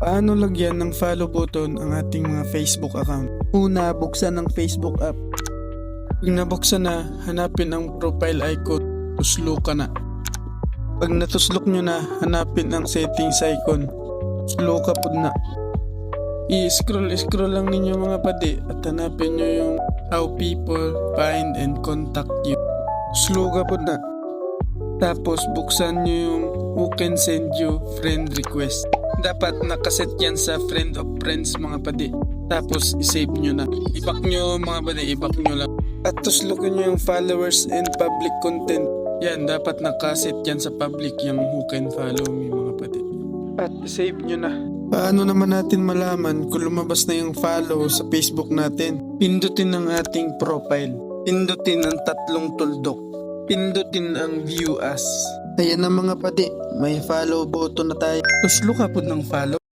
Paano lagyan ng follow button ang ating mga Facebook account? Una, buksan ang Facebook app. Pag nabuksan na, hanapin ang profile icon. Tuslok ka na. Pag natuslok nyo na, hanapin ang settings icon. Tuslok ka po na. I-scroll lang ninyo mga padi at hanapin nyo yung how people find and contact you. Tuslok ka po na. Tapos buksan nyo yung who can send you friend request. Dapat nakaset yan sa friend of friends mga padi. Tapos isave nyo na. I-back nyo mga padi, i-back nyo lang. At tuslokin nyo yung followers and public content. Yan, dapat nakaset yan sa public yung who can follow me mga padi. At isave nyo na. Paano naman natin malaman kung lumabas na yung follow sa Facebook natin? Pindutin ang ating profile. Pindutin ang tatlong tuldok. Pindutin ang view as. Ayan na mga padi, may follow button na tayo. Tuslok ka po ng follow.